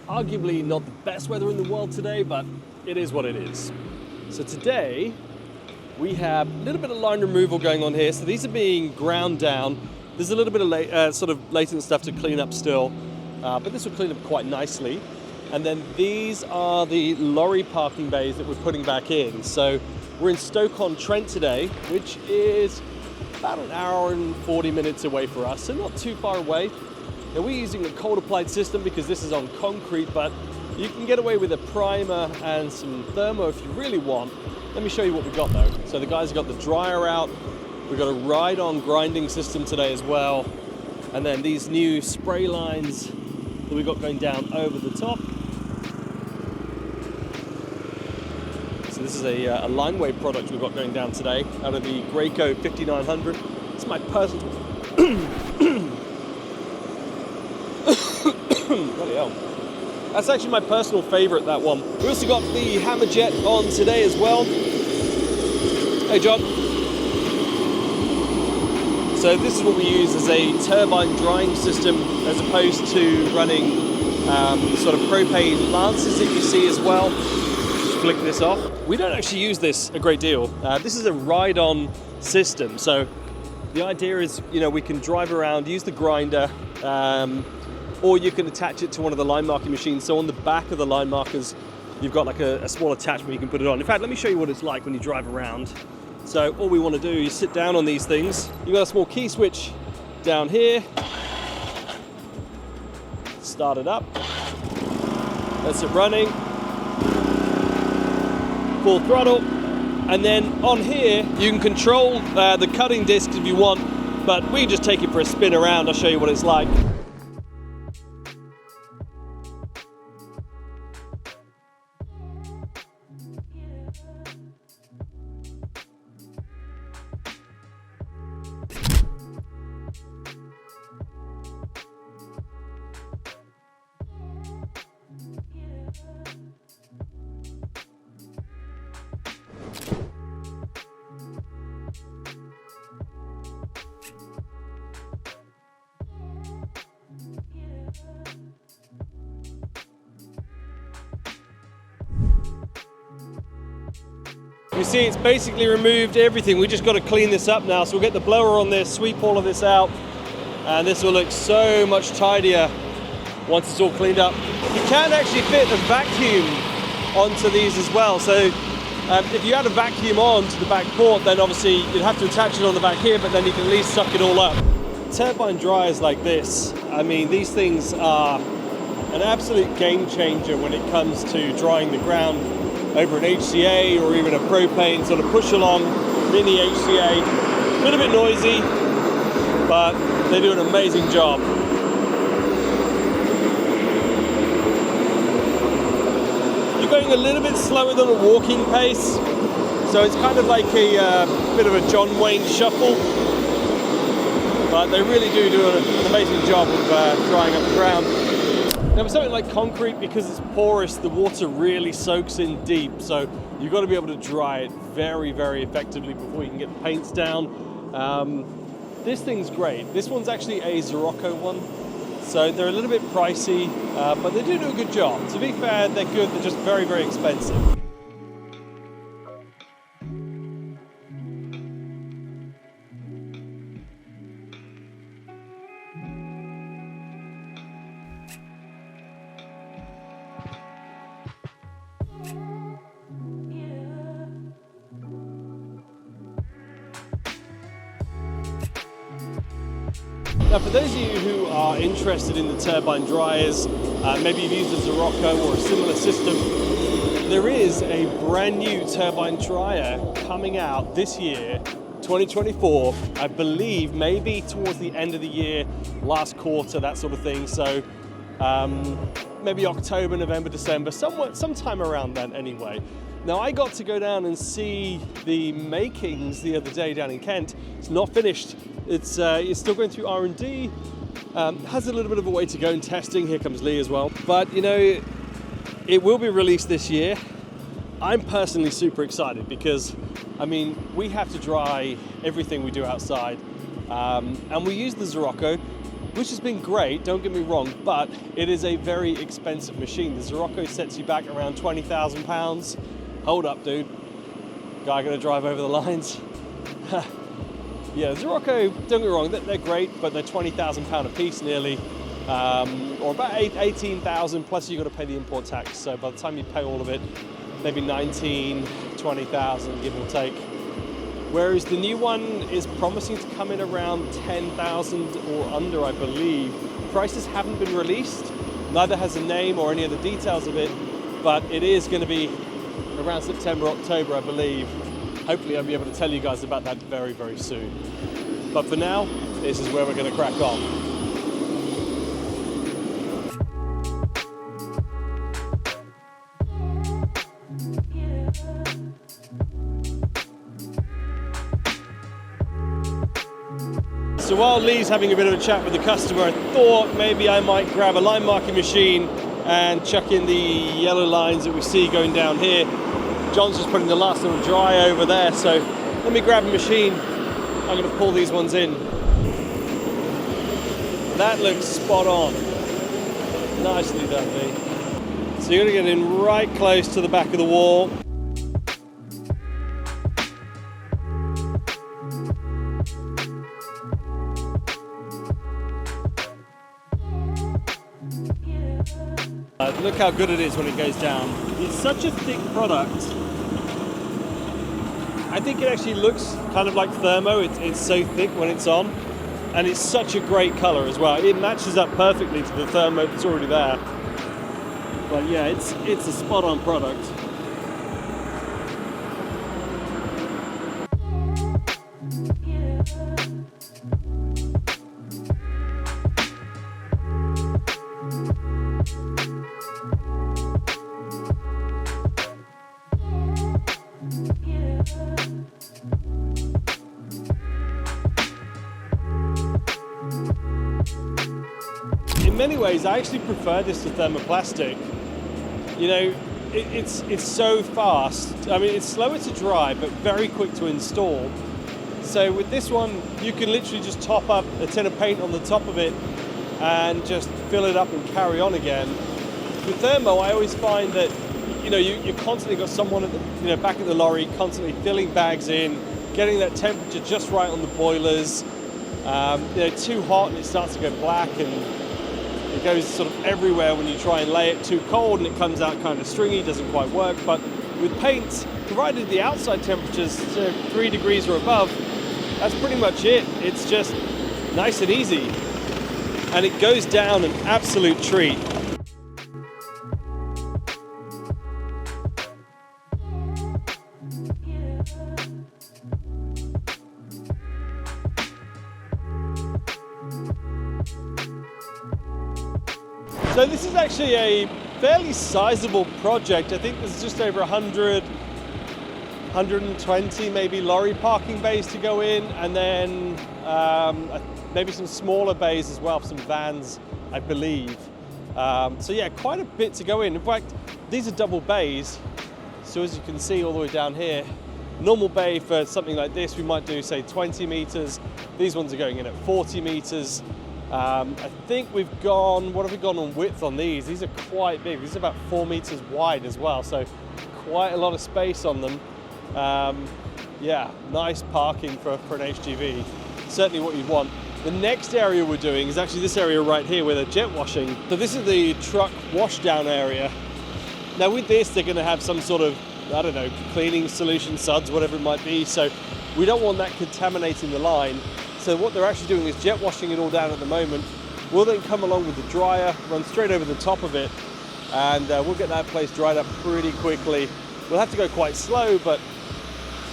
Arguably not the best weather in the world today, but it is what it is. So today we have a little bit of line removal going on here. So these are being ground down. There's a little bit of sort of latent stuff to clean up still, but this will clean up quite nicely. And then these are the lorry parking bays that we're putting back in. So we're in Stoke-on-Trent today, which is about an hour and 40 minutes away for us, so not too far away. Now we're using a cold applied system because this is on concrete, but you can get away with a primer and some thermo if you really want. Let me show you what we've got though. So the guys have got the dryer out. We've got a ride-on grinding system today as well. And then these new spray lines that we've got going down over the top. So this is a Lineway product we've got going down today out of the Graco 5900. It's my personal... Bloody hell. That's actually my personal favorite, that one. We also got the Hammerjet on today as well. Hey, John. So this is what we use as a turbine drying system as opposed to running sort of propane lances that you see as well. Just flick this off. We don't actually use this a great deal. This is a ride-on system. So the idea is, you know, we can drive around, use the grinder, or you can attach it to one of the line marking machines. So on the back of the line markers, you've got like a small attachment you can put it on. In fact, let me show you what it's like when you drive around. So all we want to do is sit down on these things. You've got a small key switch down here. Start it up. That's it running. Full throttle. And then on here, you can control the cutting discs if you want, but we just take it for a spin around. I'll show you what it's like. You see, it's basically removed everything. We just got to clean this up now. So we'll get the blower on this, sweep all of this out, and this will look so much tidier once it's all cleaned up. You can actually fit a vacuum onto these as well. So if you add a vacuum on to the back port, then obviously you'd have to attach it on the back here, but then you can at least suck it all up. Turbine dryers like this, I mean, these things are an absolute game changer when it comes to drying the ground over an HCA or even a propane sort of push along mini HCA. A little bit noisy, but they do an amazing job. You're going a little bit slower than a walking pace, so it's kind of like a bit of a John Wayne shuffle, but they really do an amazing job of drying up the ground. Now with something like concrete, because it's porous, the water really soaks in deep, so you've got to be able to dry it very, very effectively before you can get the paints down. This thing's great. This one's actually a Sirocco one, so they're a little bit pricey, but they do a good job. To be fair, they're good, they're just very, very expensive. Now for those of you who are interested in the turbine dryers, maybe you've used a Sirocco or a similar system, there is a brand new turbine dryer coming out this year, 2024, I believe maybe towards the end of the year, last quarter, that sort of thing. So maybe October, November, December, sometime around then anyway. Now I got to go down and see the makings the other day down in Kent. It's not finished. It's still going through R&D. Has a little bit of a way to go in testing. Here comes Lee as well. But you know, it will be released this year. I'm personally super excited because, I mean, we have to dry everything we do outside. And we use the Sirocco. which has been great, don't get me wrong, but it is a very expensive machine. The Scirocco sets you back around £20,000. Hold up, dude. Guy gonna drive over the lines. Yeah, the Scirocco, don't get me wrong, they're great, but they're £20,000 a piece nearly, or about 18,000, plus you got to pay the import tax. So by the time you pay all of it, maybe 19, 20,000, give or take. Whereas the new one is promising to come in around 10,000 or under, I believe. Prices haven't been released, neither has a name or any of the details of it, but it is going to be around September, October, I believe. Hopefully I'll be able to tell you guys about that very, very soon. But for now, this is where we're going to crack on. So while Lee's having a bit of a chat with the customer, I thought maybe I might grab a line marking machine and chuck in the yellow lines that we see going down here. John's just putting the last little dry over there, so let me grab a machine. I'm going to pull these ones in. That looks spot on. Nicely done, Lee. So you're going to get in right close to the back of the wall. Look how good it is when it goes down. It's such a thick product. I think it actually looks kind of like thermo. It's so thick when it's on, and it's such a great color as well. It matches up perfectly to the thermo that's already there. But yeah, it's a spot on product. In many ways, I actually prefer this to thermoplastic. You know, it's so fast. I mean, it's slower to dry, but very quick to install. So with this one, you can literally just top up a tin of paint on the top of it and just fill it up and carry on again. With thermo, I always find that, you know, you constantly got someone at the, back of the lorry, constantly filling bags in, getting that temperature just right on the boilers. Too hot and it starts to go black, and it goes sort of everywhere when you try and lay it. Too cold and it comes out kind of stringy, doesn't quite work. But with paint, provided the outside temperature's 3 degrees or above, that's pretty much it. It's just nice and easy. And it goes down an absolute treat. So this is actually a fairly sizable project. I think there's just over 100, 120 maybe lorry parking bays to go in, and then maybe some smaller bays as well, some vans, I believe. So yeah, quite a bit to go in. In fact, these are double bays. So as you can see all the way down here, normal bay for something like this, we might do say 20 meters. These ones are going in at 40 meters. I think we've gone, what have we gone on width on these? These are quite big. These are about 4 meters wide as well, so quite a lot of space on them. Yeah, nice parking for an HGV. Certainly what you'd want. The next area we're doing is actually this area right here where they're jet washing. So this is the truck wash down area. Now with this, they're going to have some sort of, I don't know, cleaning solution, suds, whatever it might be. So we don't want that contaminating the line. So what they're actually doing is jet washing it all down at the moment. We'll then come along with the dryer, run straight over the top of it, and we'll get that place dried up pretty quickly. We'll have to go quite slow, but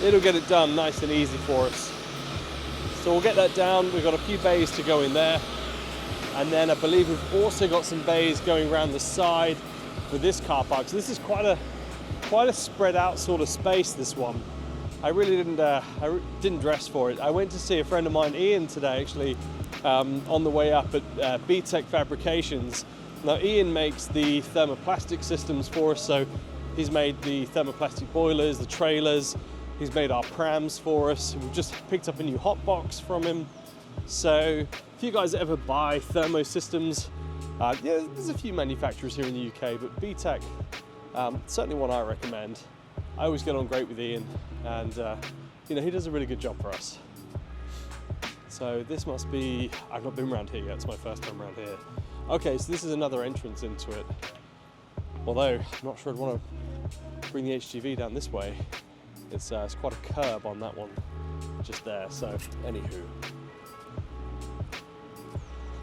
it'll get it done nice and easy for us. So we'll get that down. We've got a few bays to go in there. And then I believe we've also got some bays going around the side for this car park. So this is quite a spread out sort of space, this one. I really didn't dress for it. I went to see a friend of mine, Ian, today actually, on the way up at B-Tech Fabrications. Now Ian makes the thermoplastic systems for us, so he's made the thermoplastic boilers, the trailers, he's made our prams for us. We've just picked up a new hot box from him. So if you guys ever buy thermo systems, yeah, there's a few manufacturers here in the UK, but BTEC, certainly one I recommend. I always get on great with Ian, and you know, he does a really good job for us. So this must be, I've not been around here yet, it's my first time around here. Okay, so this is another entrance into it. Although, I'm not sure I'd want to bring the HGV down this way. It's quite a curb on that one, just there, so anywho.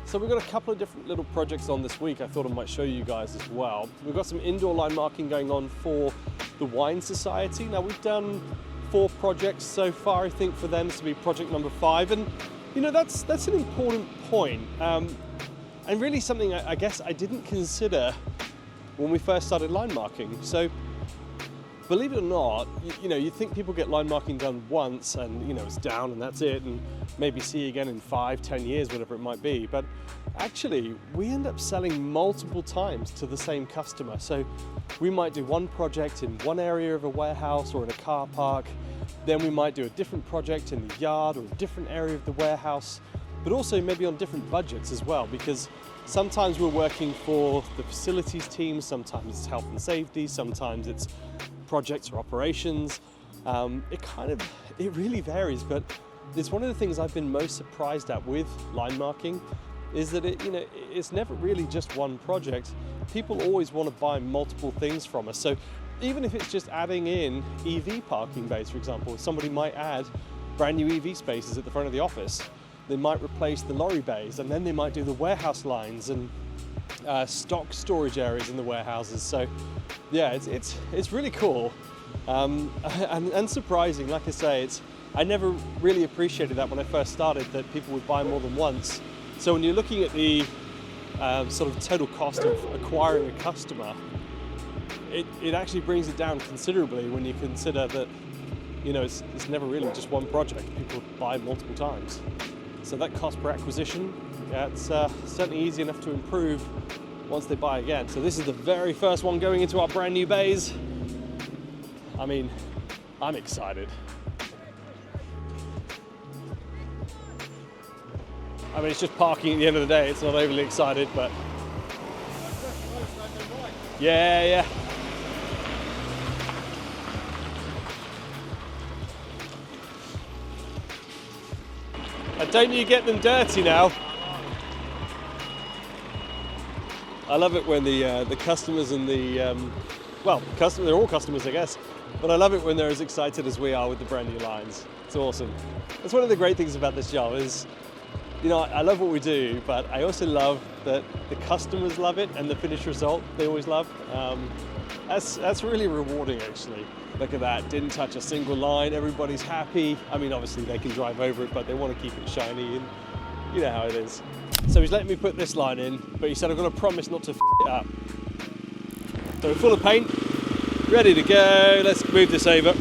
So we've got a couple of different little projects on this week I thought I might show you guys as well. We've got some indoor line marking going on for the Wine Society. Now we've done 4 projects so far, I think for them this will be project number 5, and you know, that's an important point, and really something I guess I didn't consider when we first started line marking. So believe it or not, you know, you think people get line marking done once and, you know, it's down and that's it, and maybe see you again in 5, 10 years, whatever it might be. But actually, we end up selling multiple times to the same customer. So we might do one project in one area of a warehouse or in a car park, then we might do a different project in the yard or a different area of the warehouse, but also maybe on different budgets as well, because sometimes we're working for the facilities team, sometimes it's health and safety, sometimes it's projects or operations. It really varies, but it's one of the things I've been most surprised at with line marking is that it's never really just one project. People always want to buy multiple things from us. So even if it's just adding in EV parking bays, for example, somebody might add brand new EV spaces at the front of the office. They might replace the lorry bays, and then they might do the warehouse lines and stock storage areas in the warehouses. So yeah, it's really cool and surprising. Like I say, I never really appreciated that when I first started, that people would buy more than once. So when you're looking at the sort of total cost of acquiring a customer, it actually brings it down considerably when you consider that, you know, it's never really just one project. People buy multiple times. So that cost per acquisition, yeah, it's certainly easy enough to improve once they buy again. So this is the very first one going into our brand new bays. I mean, I'm excited. I mean, it's just parking at the end of the day. It's not overly excited, but yeah. Don't you get them dirty now? I love it when the customers and they're all customers, I guess, but I love it when they're as excited as we are with the brand new lines. It's awesome. That's one of the great things about this job is, you know, I love what we do, but I also love that the customers love it and the finished result they always love. That's really rewarding, actually. Look at that, didn't touch a single line, everybody's happy. I mean, obviously they can drive over it, but they want to keep it shiny, and you know how it is. So he's letting me put this line in, but he said I've got to promise not to f it up. So we're full of paint, ready to go. Let's move this over.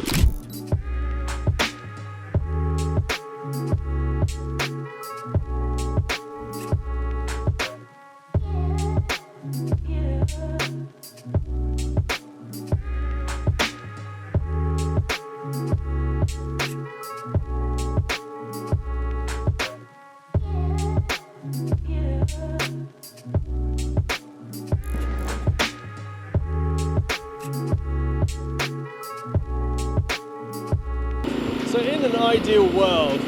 So in an ideal world,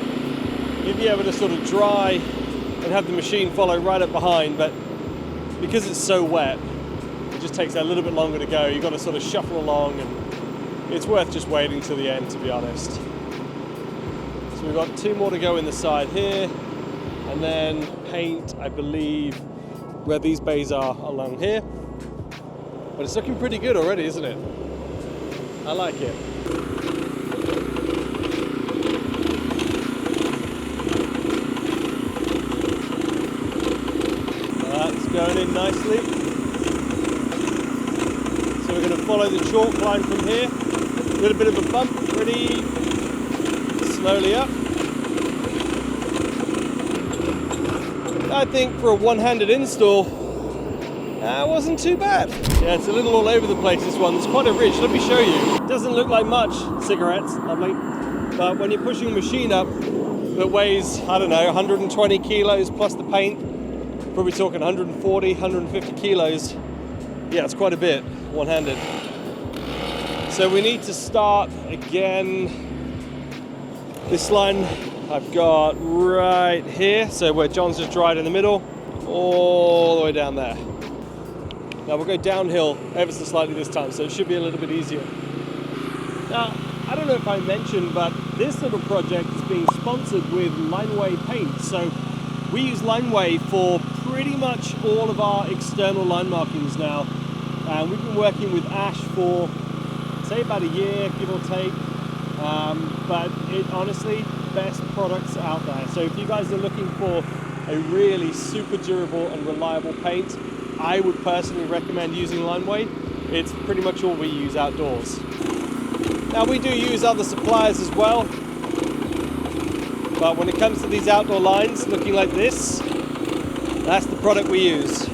you'd be able to sort of dry and have the machine follow right up behind, but because it's so wet, it just takes a little bit longer to go. You've got to sort of shuffle along, and it's worth just waiting till the end, to be honest. So we've got 2 more to go in the side here, and then paint, I believe, where these bays are along here. But it's looking pretty good already, isn't it? I like it. That's going in nicely. So we're going to follow the chalk line from here. A little bit of a bump, ready, slowly up. I think for a one-handed install, that wasn't too bad. Yeah, it's a little all over the place, this one. It's quite a ridge. Let me show you. It doesn't look like much, cigarettes, lovely. But when you're pushing a machine up, that weighs, I don't know, 120 kilos plus the paint. Probably talking 140, 150 kilos. Yeah, it's quite a bit, one-handed. So we need to start again. This line I've got right here, so where John's just right in the middle, all the way down there. Now we'll go downhill ever so slightly this time, so it should be a little bit easier. Now, I don't know if I mentioned, but this little project is being sponsored with Lineway paint. So we use Lineway for pretty much all of our external line markings now. And we've been working with Ash for, say, about a year, give or take. But it honestly, best products out there. So if you guys are looking for a really super durable and reliable paint, I would personally recommend using Lineway. It's pretty much all we use outdoors. Now we do use other suppliers as well, but when it comes to these outdoor lines looking like this, that's the product we use.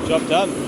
Job done.